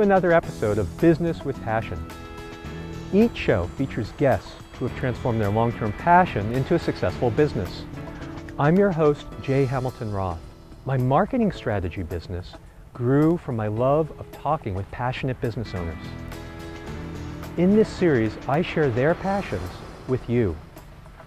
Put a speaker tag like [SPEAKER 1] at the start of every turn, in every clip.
[SPEAKER 1] to another episode of Business with Passion. Each show features guests who have transformed their long-term passion into a successful business. I'm your host, Jay Hamilton Roth. My marketing strategy business grew from my love of talking with passionate business owners. In this series, I share their passions with you.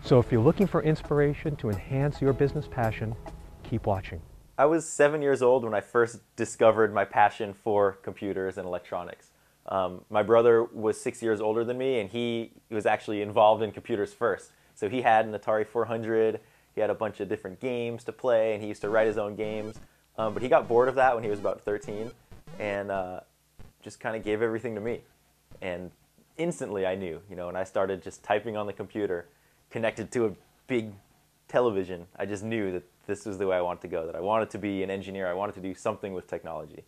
[SPEAKER 1] So if you're looking for inspiration to enhance your business passion, keep watching.
[SPEAKER 2] I was 7 years old when I first discovered my passion for computers and electronics. My brother was 6 years older than me, and he was actually involved in computers first. So he had an Atari 400, he had a bunch of different games to play, and he used to write his own games. But he got bored of that when he was about 13, and just kind of gave everything to me. And instantly I knew, and I started just typing on the computer, connected to a big television. I just knew that this was the way I wanted to go, that I wanted to be an engineer, I wanted to do something with technology.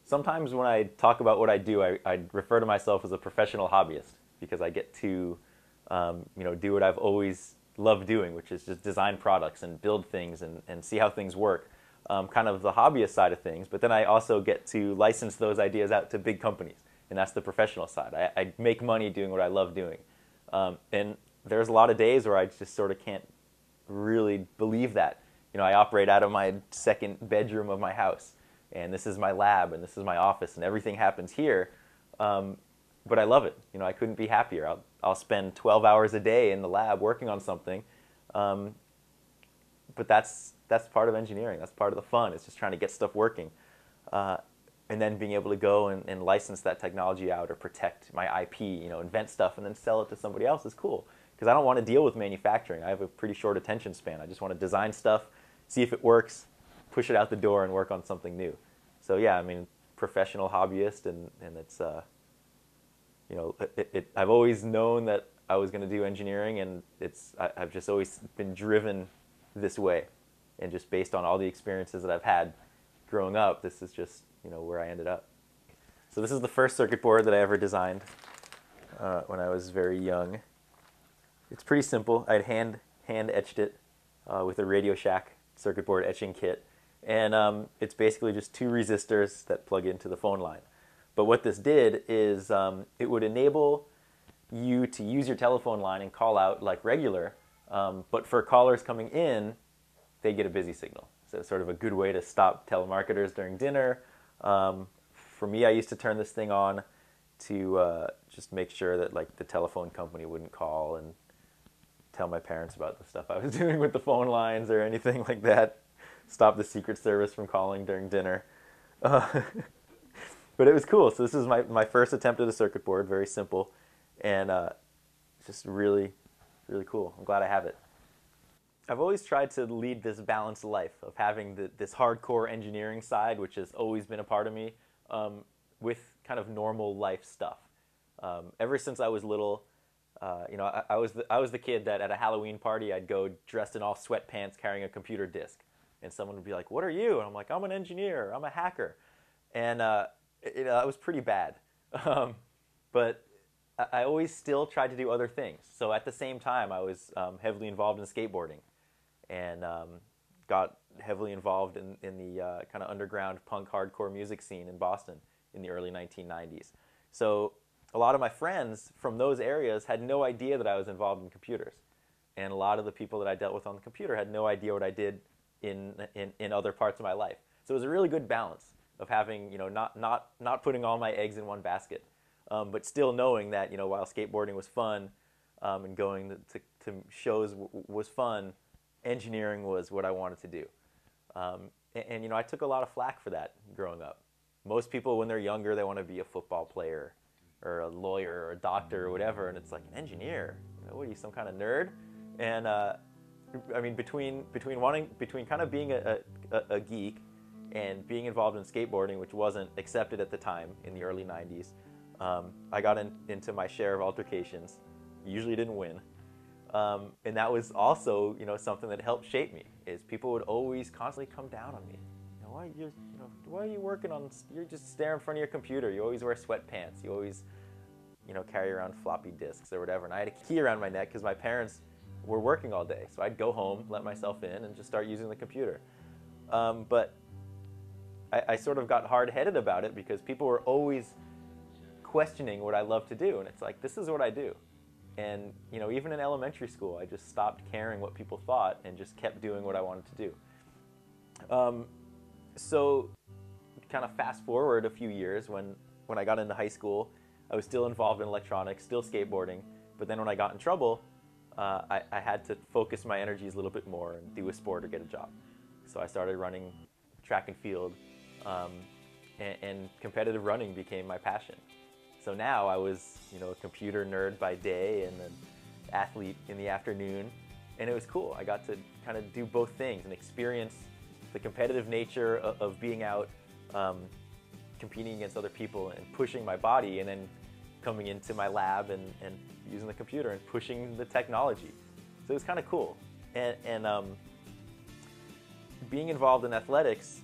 [SPEAKER 2] Sometimes when I talk about what I do, I refer to myself as a professional hobbyist, because I get to do what I've always loved doing, which is just design products and build things and see how things work. Kind of the hobbyist side of things, but then I also get to license those ideas out to big companies, and that's the professional side. I make money doing what I love doing. And there's a lot of days where I just sort of can't really believe that. I operate out of my second bedroom of my house, and this is my lab, and this is my office, and everything happens here. But I love it. I couldn't be happier. I'll spend 12 hours a day in the lab working on something. But that's part of engineering. That's part of the fun. It's just trying to get stuff working. And then being able to go and license that technology out or protect my IP, invent stuff and then sell it to somebody else is cool. Because I don't want to deal with manufacturing. I have a pretty short attention span. I just want to design stuff, see if it works, push it out the door, and work on something new. So yeah, professional hobbyist, and it's, I've always known that I was going to do engineering, and I've just always been driven this way. And just based on all the experiences that I've had growing up, this is just, where I ended up. So this is the first circuit board that I ever designed when I was very young. It's pretty simple. I'd hand etched it with a Radio Shack circuit board etching kit. And it's basically just two resistors that plug into the phone line. But what this did is it would enable you to use your telephone line and call out like regular, but for callers coming in, they get a busy signal. So it's sort of a good way to stop telemarketers during dinner. For me, I used to turn this thing on to just make sure that the telephone company wouldn't call and tell my parents about the stuff I was doing with the phone lines or anything like that. Stop the Secret Service from calling during dinner. But it was cool. So this is my first attempt at a circuit board, very simple, and just really, really cool. I'm glad I have it. I've always tried to lead this balanced life of having this hardcore engineering side, which has always been a part of me, with kind of normal life stuff. Ever since I was little, I was the kid that at a Halloween party I'd go dressed in all sweatpants carrying a computer disk, and someone would be like, "What are you?" And I'm like, "I'm an engineer. I'm a hacker," and it was pretty bad. But I always still tried to do other things. So at the same time, I was heavily involved in skateboarding, and got heavily involved in the kind of underground punk hardcore music scene in Boston in the early 1990s. So a lot of my friends from those areas had no idea that I was involved in computers. And a lot of the people that I dealt with on the computer had no idea what I did in other parts of my life. So it was a really good balance of having, not putting all my eggs in one basket, but still knowing that, while skateboarding was fun, and going to shows was fun, engineering was what I wanted to do. And I took a lot of flack for that growing up. Most people, when they're younger, they want to be a football player or a lawyer or a doctor or whatever, and it's like, an engineer? What are you, some kind of nerd? And between kind of being a geek and being involved in skateboarding, which wasn't accepted at the time in the early 90s, I got into my share of altercations. Usually didn't win. And that was also, something that helped shape me, is people would always constantly come down on me. Why are you working on, you're just staring in front of your computer. You always wear sweatpants. You always, carry around floppy disks or whatever. And I had a key around my neck because my parents were working all day. So I'd go home, let myself in, and just start using the computer. But I sort of got hard-headed about it because people were always questioning what I love to do, and it's like, this is what I do. And you know, even in elementary school, I just stopped caring what people thought and just kept doing what I wanted to do. So kind of fast forward a few years, when I got into high school, I was still involved in electronics, still skateboarding, but then when I got in trouble, I had to focus my energies a little bit more and do a sport or get a job. So I started running track and field, and competitive running became my passion. So now I was, you know, a computer nerd by day and an athlete in the afternoon, and it was cool. I got to kind of do both things and experience the competitive nature of being out, competing against other people and pushing my body, and then coming into my lab and using the computer and pushing the technology. So it was kind of cool. And being involved in athletics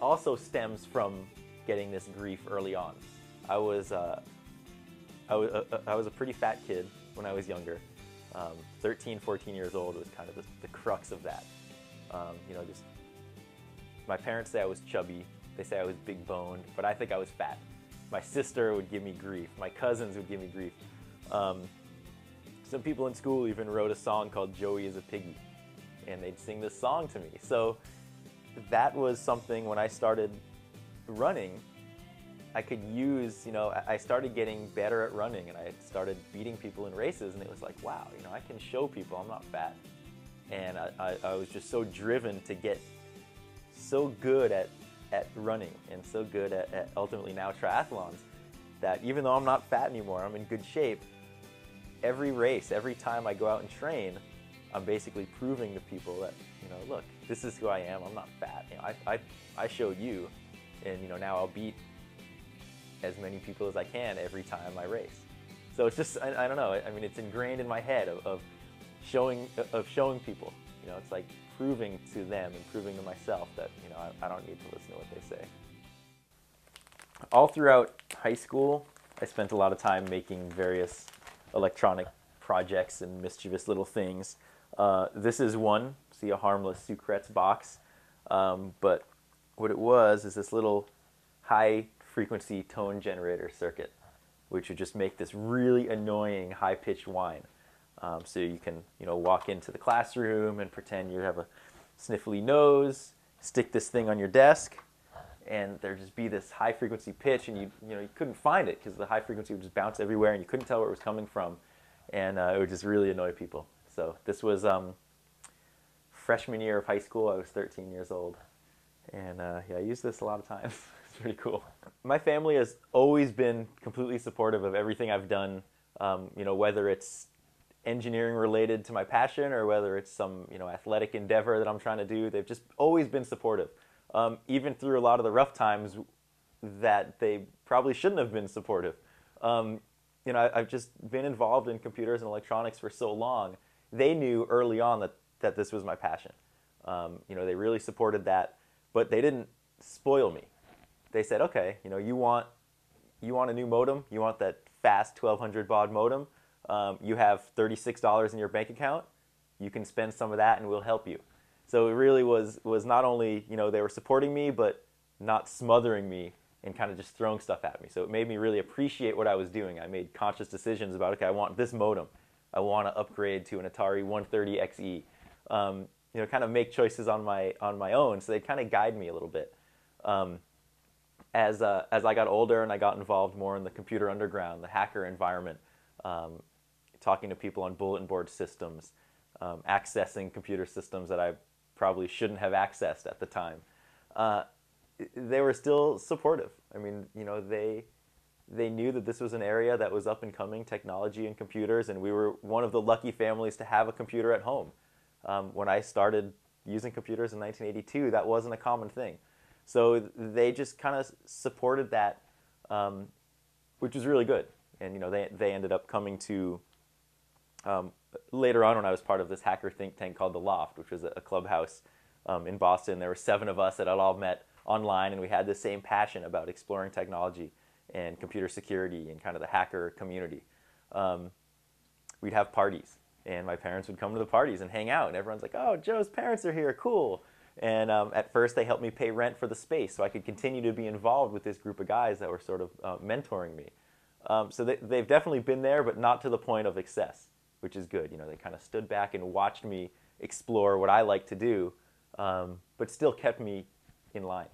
[SPEAKER 2] also stems from getting this grief early on. I was a pretty fat kid when I was younger. 13, 14 years old was kind of the crux of that. You know, just my parents say I was chubby. They say I was big boned, but I think I was fat. My sister would give me grief. My cousins would give me grief. Some people in school even wrote a song called "Joey is a Piggy," and they'd sing this song to me. So that was something when I started running, I could use, you know, I started getting better at running, and I started beating people in races, and it was like, wow, you know, I can show people I'm not fat. And I was just so driven to get so good at running and so good at ultimately now triathlons, that even though I'm not fat anymore, I'm in good shape. Every race, every time I go out and train, I'm basically proving to people that, you know, look, this is who I am. I'm not fat. You know, I showed you, and you know, now I'll beat as many people as I can every time I race. So it's just, I don't know. I mean, it's ingrained in my head of showing people. You know, it's like proving to them and proving to myself that, you know, I don't need to listen to what they say. All throughout high school, I spent a lot of time making various electronic projects and mischievous little things. This is one, see, a harmless Sucrets box, but what it was is this little high frequency tone generator circuit, which would just make this really annoying high-pitched whine. So you can, you know, walk into the classroom and pretend you have a sniffly nose, stick this thing on your desk, and there'd just be this high frequency pitch, and you couldn't find it because the high frequency would just bounce everywhere, and you couldn't tell where it was coming from, and it would just really annoy people. So this was freshman year of high school. I was 13 years old, and yeah, I used this a lot of times. It's pretty cool. My family has always been completely supportive of everything I've done, you know, whether it's engineering related to my passion or whether it's some, you know, athletic endeavor that I'm trying to do. They've just always been supportive, even through a lot of the rough times that they probably shouldn't have been supportive. You know, I've just been involved in computers and electronics for so long. They knew early on that this was my passion. You know, they really supported that, but they didn't spoil me. They said, okay, you know, you want a new modem, you want that fast 1200 baud modem, you have $36 in your bank account, you can spend some of that and we'll help you. So it really was not only, you know, they were supporting me, but not smothering me and kind of just throwing stuff at me. So it made me really appreciate what I was doing. I made conscious decisions about, okay, I want this modem. I want to upgrade to an Atari 130XE. You know, kind of make choices on my own. So they kind of guide me a little bit. As I got older and I got involved more in the computer underground, the hacker environment, talking to people on bulletin board systems, accessing computer systems that I probably shouldn't have accessed at the time, they were still supportive. I mean, you know, they knew that this was an area that was up and coming, technology and computers, and we were one of the lucky families to have a computer at home. When I started using computers in 1982, that wasn't a common thing. So they just kind of supported that, which was really good. And you know, they ended up coming to, later on when I was part of this hacker think tank called The Loft, which was a clubhouse in Boston. There were 7 of us that had all met online, and we had the same passion about exploring technology and computer security and kind of the hacker community. We'd have parties, and my parents would come to the parties and hang out, and everyone's like, oh, Joe's parents are here, cool. And at first they helped me pay rent for the space so I could continue to be involved with this group of guys that were sort of mentoring me. So they've definitely been there, but not to the point of excess, which is good. They kind of stood back and watched me explore what I like to do, but still kept me in line.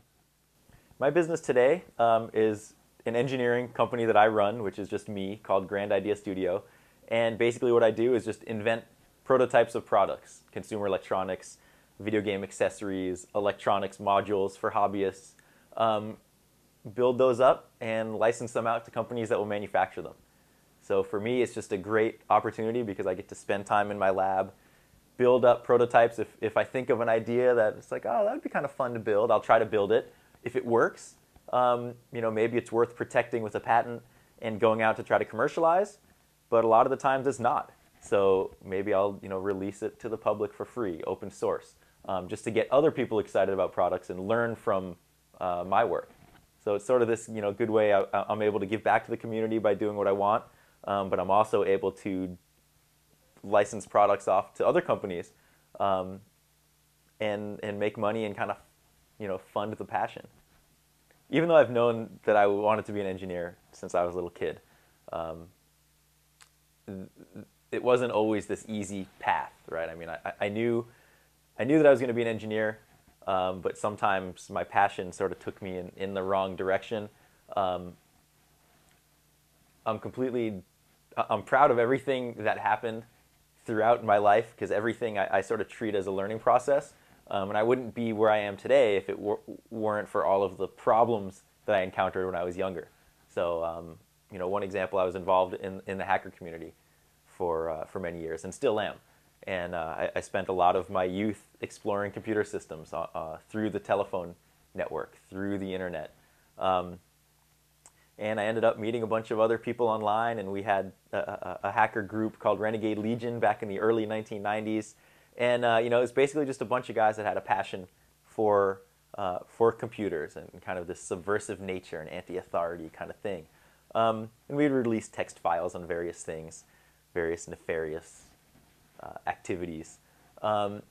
[SPEAKER 2] My business today is an engineering company that I run, which is just me, called Grand Idea Studio. And basically what I do is just invent prototypes of products, consumer electronics, video game accessories, electronics modules for hobbyists, build those up and license them out to companies that will manufacture them. So for me, it's just a great opportunity because I get to spend time in my lab, build up prototypes. If I think of an idea that it's like, oh, that would be kind of fun to build, I'll try to build it. If it works, maybe it's worth protecting with a patent and going out to try to commercialize, but a lot of the times it's not. So maybe I'll release it to the public for free, open source, just to get other people excited about products and learn from my work. So it's sort of this good way I'm able to give back to the community by doing what I want, but I'm also able to license products off to other companies and make money and kind of fund the passion. Even though I've known that I wanted to be an engineer since I was a little kid, it wasn't always this easy path, right? I mean, I knew that I was going to be an engineer, but sometimes my passion sort of took me in the wrong direction. I'm proud of everything that happened throughout my life because everything I sort of treat as a learning process. And I wouldn't be where I am today if it weren't for all of the problems that I encountered when I was younger. So, one example, I was involved in the hacker community for many years and still am. And I spent a lot of my youth exploring computer systems through the telephone network, through the internet. And I ended up meeting a bunch of other people online, and we had a hacker group called Renegade Legion back in the early 1990s. And it was basically just a bunch of guys that had a passion for computers and kind of this subversive nature and anti-authority kind of thing. And we'd release text files on various things, various nefarious activities. But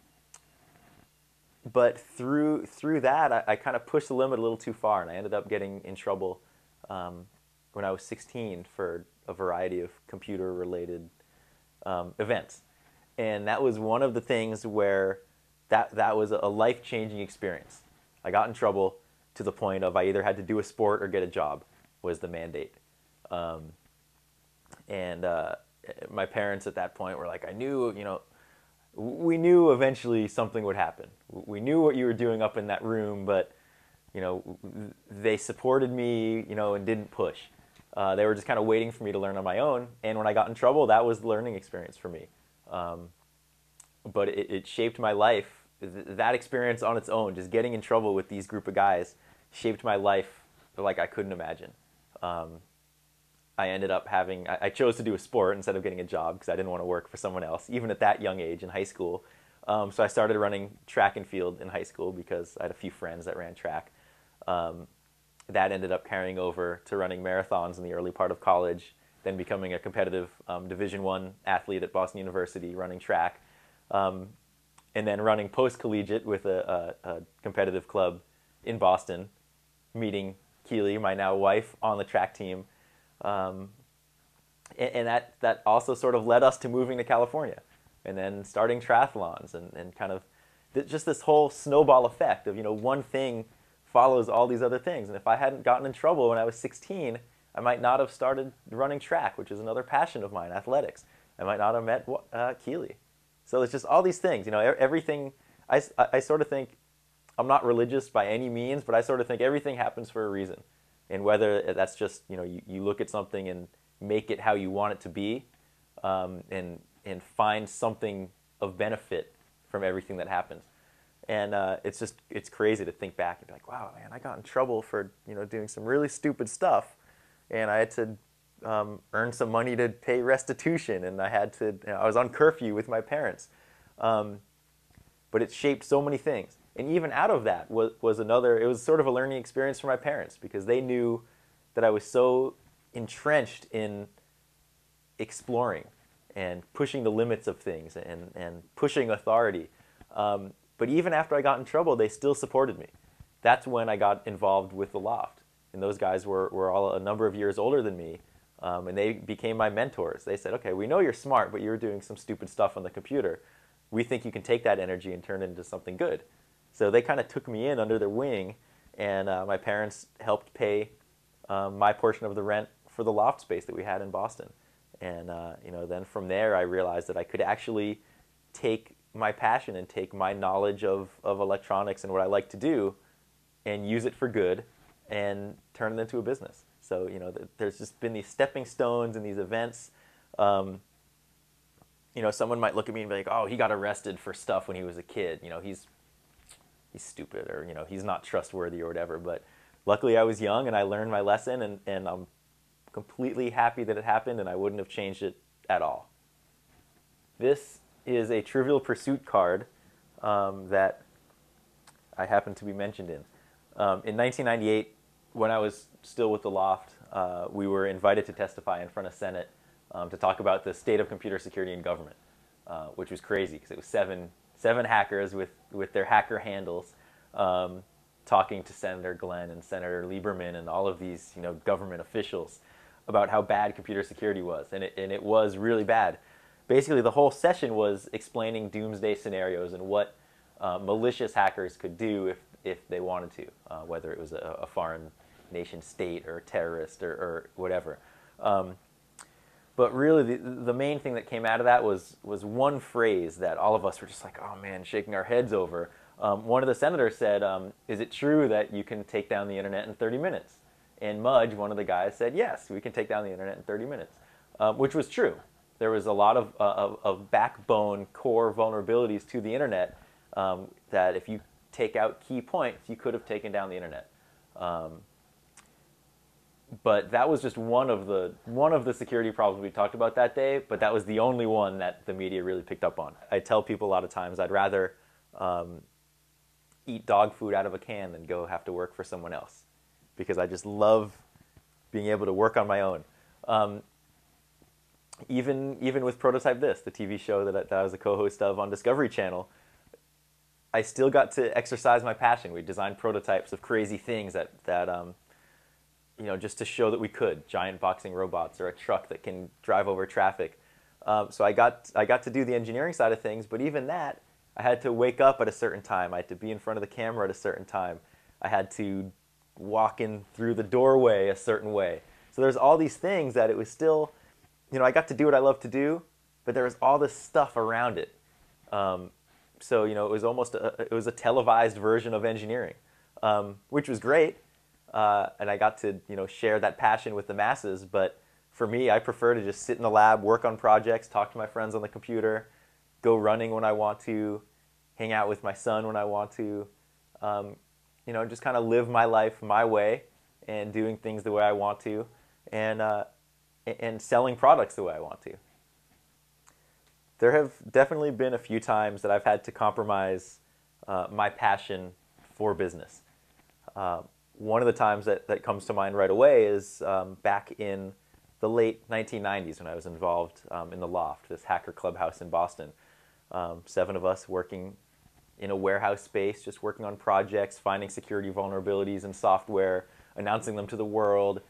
[SPEAKER 2] through that, I kind of pushed the limit a little too far, and I ended up getting in trouble when I was 16 for a variety of computer-related events. And that was one of the things where that was a life-changing experience. I got in trouble to the point of I either had to do a sport or get a job was the mandate. My parents at that point were like, we knew eventually something would happen. We knew what you were doing up in that room, but they supported me, and didn't push. They were just kind of waiting for me to learn on my own. And when I got in trouble, that was the learning experience for me. But it shaped my life. That experience on its own, just getting in trouble with these group of guys, shaped my life like I couldn't imagine. I ended up I chose to do a sport instead of getting a job because I didn't want to work for someone else, even at that young age in high school. So I started running track and field in high school because I had a few friends that ran track. That ended up carrying over to running marathons in the early part of college, then becoming a competitive Division I athlete at Boston University, running track, and then running post-collegiate with a competitive club in Boston, meeting Keely, my now wife, on the track team. And that also sort of led us to moving to California and then starting triathlons and kind of just this whole snowball effect of, one thing follows all these other things. And if I hadn't gotten in trouble when I was 16, I might not have started running track, which is another passion of mine, athletics. I might not have met Keely. So it's just all these things, everything. I sort of think, I'm not religious by any means, but I sort of think everything happens for a reason. And whether that's just, you look at something and make it how you want it to be, and find something of benefit from everything that happens. And it's crazy to think back and be like, wow, man, I got in trouble for, doing some really stupid stuff. And I had to earn some money to pay restitution, and I was on curfew with my parents. But it shaped so many things. And even out of that it was sort of a learning experience for my parents because they knew that I was so entrenched in exploring and pushing the limits of things and pushing authority. But But even after I got in trouble, they still supported me. That's when I got involved with the Loft. And those guys were all a number of years older than me, and they became my mentors. They said, okay, we know you're smart, but you're doing some stupid stuff on the computer. We think you can take that energy and turn it into something good. So they kind of took me in under their wing, and my parents helped pay my portion of the rent for the loft space that we had in Boston. And then from there, I realized that I could actually take my passion and take my knowledge of electronics and what I like to do and use it for good and turn it into a business. So, there's just been these stepping stones and these events. Someone might look at me and be like, oh, he got arrested for stuff when he was a kid. He's stupid, or, he's not trustworthy or whatever. But luckily I was young and I learned my lesson, and I'm completely happy that it happened, and I wouldn't have changed it at all. This is a Trivial Pursuit card that I happen to be mentioned in. In 1998, when I was still with the Loft, we were invited to testify in front of Senate to talk about the state of computer security in government, which was crazy because it was seven hackers with their hacker handles talking to Senator Glenn and Senator Lieberman and all of these government officials about how bad computer security was, and it was really bad. Basically, the whole session was explaining doomsday scenarios and what malicious hackers could do if they wanted to, whether it was a foreign nation state or a terrorist or whatever. But really, the main thing that came out of that was one phrase that all of us were just like, oh man, shaking our heads over. One of the senators said, is it true that you can take down the internet in 30 minutes? And Mudge, one of the guys, said, yes, we can take down the internet in 30 minutes, which was true. There was a lot of backbone core vulnerabilities to the internet that if you take out key points, you could have taken down the internet. But that was just one of the security problems we talked about that day, but that was the only one that the media really picked up on. I tell people a lot of times I'd rather eat dog food out of a can than go have to work for someone else, because I just love being able to work on my own. Even with Prototype This, the TV show that I was a co-host of on Discovery Channel, I still got to exercise my passion. We designed prototypes of crazy things that just to show that we could, giant boxing robots or a truck that can drive over traffic. So I got to do the engineering side of things, but even that, I had to wake up at a certain time. I had to be in front of the camera at a certain time. I had to walk in through the doorway a certain way. So there's all these things that it was still, I got to do what I love to do, but there was all this stuff around it. So it was almost it was a televised version of engineering, which was great. And I got to share that passion with the masses. But for me, I prefer to just sit in the lab, work on projects, talk to my friends on the computer, go running when I want to, hang out with my son when I want to, just kind of live my life my way and doing things the way I want to, and selling products the way I want to. There have definitely been a few times that I've had to compromise my passion for business. One of the times that comes to mind right away is back in the late 1990s when I was involved in the Loft, this hacker clubhouse in Boston. 7 of us working in a warehouse space, just working on projects, finding security vulnerabilities in software, announcing them to the world,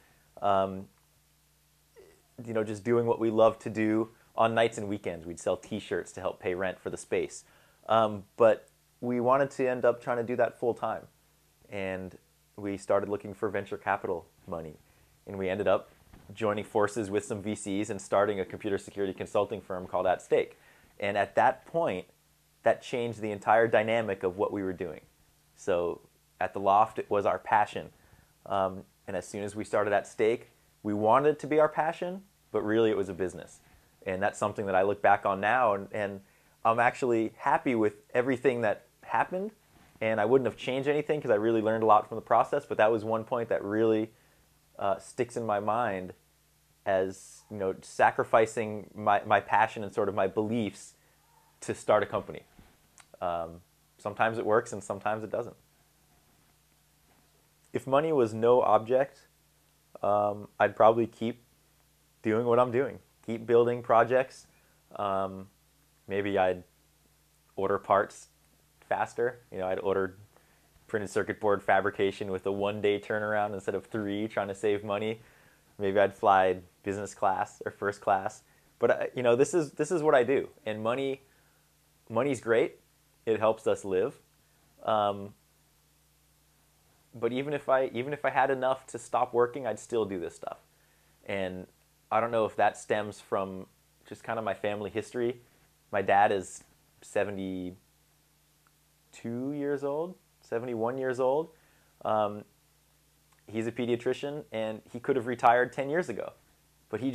[SPEAKER 2] just doing what we love to do. On nights and weekends, we'd sell T-shirts to help pay rent for the space. But we wanted to end up trying to do that full time. And we started looking for venture capital money. And we ended up joining forces with some VCs and starting a computer security consulting firm called At Stake. And at that point, that changed the entire dynamic of what we were doing. So at the Loft, it was our passion. And as soon as we started At Stake, we wanted it to be our passion, but really it was a business. And that's something that I look back on now, and I'm actually happy with everything that happened, and I wouldn't have changed anything because I really learned a lot from the process, but that was one point that really sticks in my mind as sacrificing my passion and sort of my beliefs to start a company. Sometimes it works and sometimes it doesn't. If money was no object, I'd probably keep doing what I'm doing. Keep building projects. Maybe I'd order parts faster. I'd order printed circuit board fabrication with a 1-day turnaround instead of 3, trying to save money. Maybe I'd fly business class or first class. But this is what I do, and money's great. It helps us live. But even if I had enough to stop working, I'd still do this stuff. And I don't know if that stems from just kind of my family history. My dad is 72 years old, 71 years old. He's a pediatrician, and he could have retired 10 years ago. But he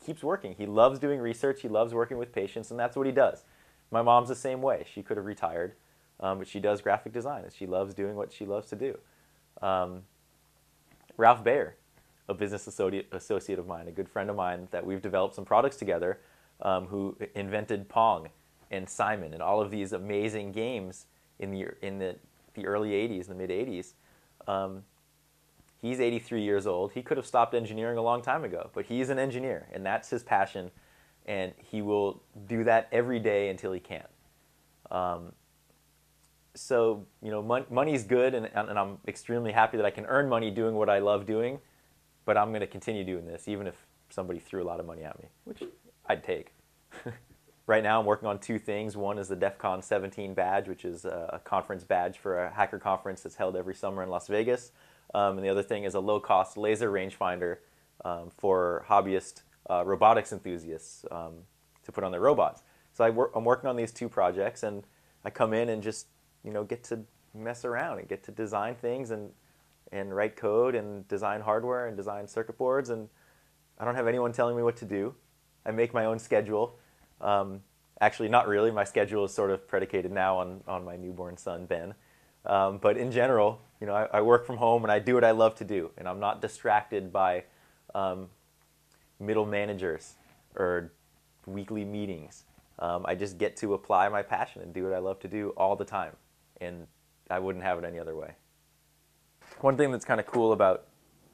[SPEAKER 2] keeps working. He loves doing research. He loves working with patients, and that's what he does. My mom's the same way. She could have retired, but she does graphic design, and she loves doing what she loves to do. Ralph Bayer, a business associate of mine, a good friend of mine that we've developed some products together, who invented Pong and Simon and all of these amazing games in the early 80s, the mid 80s. He's 83 years old. He could have stopped engineering a long time ago, but he's an engineer, and that's his passion, and he will do that every day until he can. So, money's good, and I'm extremely happy that I can earn money doing what I love doing, but I'm going to continue doing this, even if somebody threw a lot of money at me, which I'd take. Right now, I'm working on 2 things. One is the DEF CON 17 badge, which is a conference badge for a hacker conference that's held every summer in Las Vegas. And the other thing is a low-cost laser rangefinder for hobbyist robotics enthusiasts to put on their robots. So I'm working on these 2 projects, and I come in and just get to mess around and get to design things and write code and design hardware and design circuit boards, and I don't have anyone telling me what to do. I make my own schedule. Actually, not really. My schedule is sort of predicated now on my newborn son, Ben. But in general, I work from home and I do what I love to do, and I'm not distracted by middle managers or weekly meetings. I just get to apply my passion and do what I love to do all the time, and I wouldn't have it any other way. One thing that's kind of cool about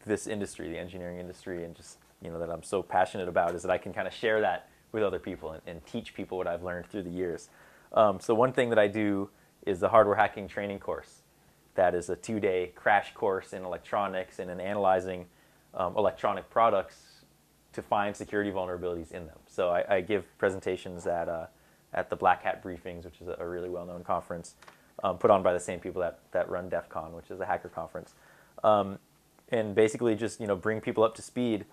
[SPEAKER 2] this industry, the engineering industry, and just that I'm so passionate about, is that I can kind of share that with other people and teach people what I've learned through the years. So one thing that I do is the hardware hacking training course. That is a 2-day crash course in electronics and in analyzing electronic products to find security vulnerabilities in them. So I give presentations at the Black Hat Briefings, which is a really well-known conference put on by the same people that run DEF CON, which is a hacker conference. And basically just bring people up to speed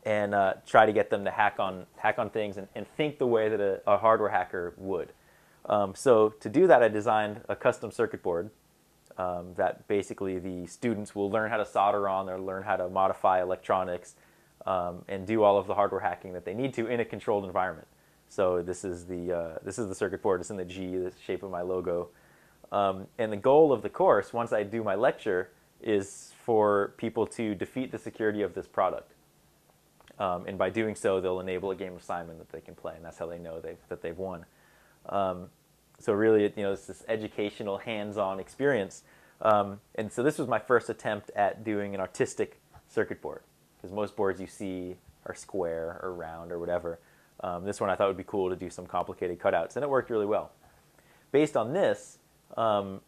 [SPEAKER 2] and try to get them to hack on things and think the way that a hardware hacker would. So to do that, I designed a custom circuit board that basically the students will learn how to solder on, they'll learn how to modify electronics, and do all of the hardware hacking that they need to in a controlled environment. So this is the circuit board. It's in the G, the shape of my logo. And the goal of the course, once I do my lecture, is for people to defeat the security of this product. And by doing so, they'll enable a game of Simon that they can play, and that's how they know that they've won. So really, it's this educational, hands-on experience. And so this was my first attempt at doing an artistic circuit board, because most boards you see are square or round or whatever. This one I thought would be cool to do some complicated cutouts, and it worked really well. Based on this, the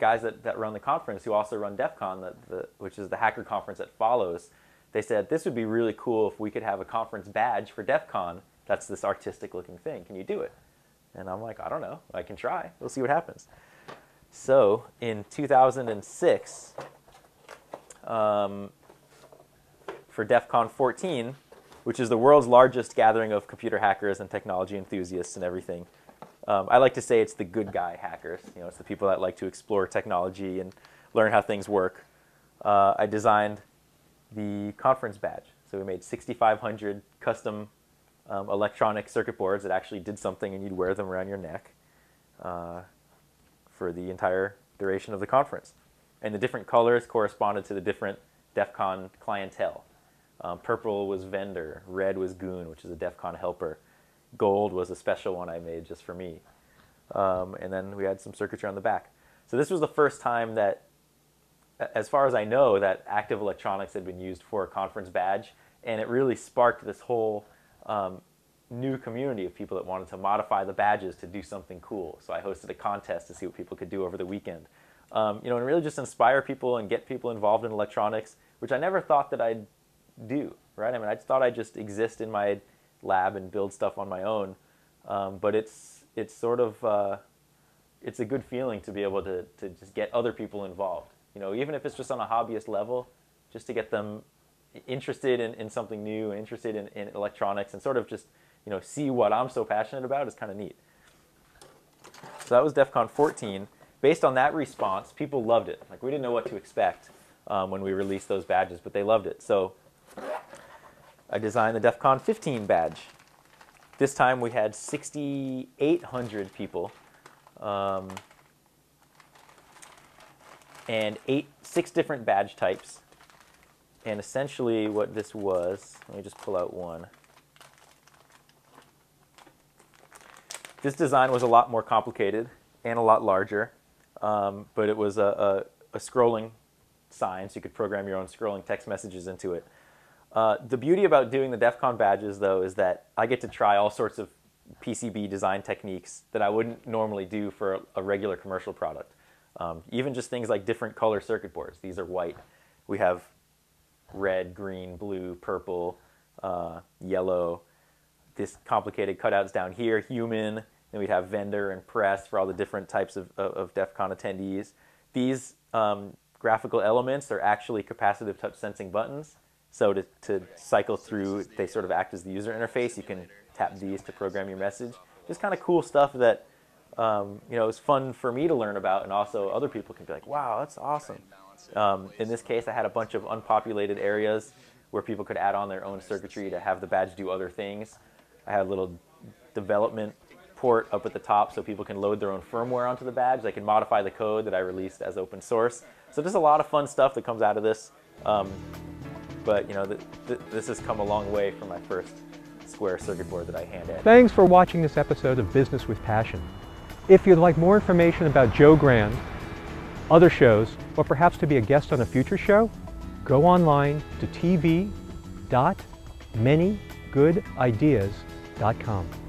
[SPEAKER 2] guys that run the conference, who also run DEF CON, which is the hacker conference that follows, they said, this would be really cool if we could have a conference badge for DEF CON that's this artistic looking thing. Can you do it? And I'm like, I don't know. I can try. We'll see what happens. So in 2006, for DEF CON 14, which is the world's largest gathering of computer hackers and technology enthusiasts and everything, I like to say it's the good guy hackers. It's the people that like to explore technology and learn how things work. I designed the conference badge. So we made 6,500 custom electronic circuit boards that actually did something, and you'd wear them around your neck for the entire duration of the conference. And the different colors corresponded to the different DEF CON clientele. Purple was vendor, red was goon, which is a DEF CON helper. Gold was a special one I made just for me. And then we had some circuitry on the back. So this was the first time that, as far as I know, that active electronics had been used for a conference badge, and it really sparked this whole new community of people that wanted to modify the badges to do something cool. So I hosted a contest to see what people could do over the weekend. And really just inspire people and get people involved in electronics, which I never thought that I'd do, right? I mean, I thought I'd just exist in my lab and build stuff on my own. But it's sort of, it's a good feeling to be able to just get other people involved. Even if it's just on a hobbyist level, just to get them interested in something new, interested in electronics, and sort of just, see what I'm so passionate about is kind of neat. So that was DEF CON 14. Based on that response, people loved it. Like, we didn't know what to expect when we released those badges, but they loved it. So I designed the DEF CON 15 badge. This time we had 6,800 people and 6 different badge types. And essentially what this was, let me just pull out one. This design was a lot more complicated and a lot larger, but it was a scrolling sign, so you could program your own scrolling text messages into it. The beauty about doing the DEF CON badges, though, is that I get to try all sorts of PCB design techniques that I wouldn't normally do for a regular commercial product. Even just things like different color circuit boards. These are white. We have red, green, blue, purple, yellow. This complicated cutouts down here, human. Then we'd have vendor and press for all the different types of DEF CON attendees. These graphical elements are actually capacitive touch sensing buttons. So to cycle through, they sort of act as the user interface. You can tap these to program your message. Just kind of cool stuff that is fun for me to learn about, and also other people can be like, wow, that's awesome. In this case, I had a bunch of unpopulated areas where people could add on their own circuitry to have the badge do other things. I had a little development port up at the top so people can load their own firmware onto the badge. They can modify the code that I released as open source. So just a lot of fun stuff that comes out of this. But this has come a long way from my first square circuit board that I hand-edited.
[SPEAKER 1] Thanks for watching this episode of Business with Passion. If you'd like more information about Joe Grand, other shows, or perhaps to be a guest on a future show, go online to tv.manygoodideas.com.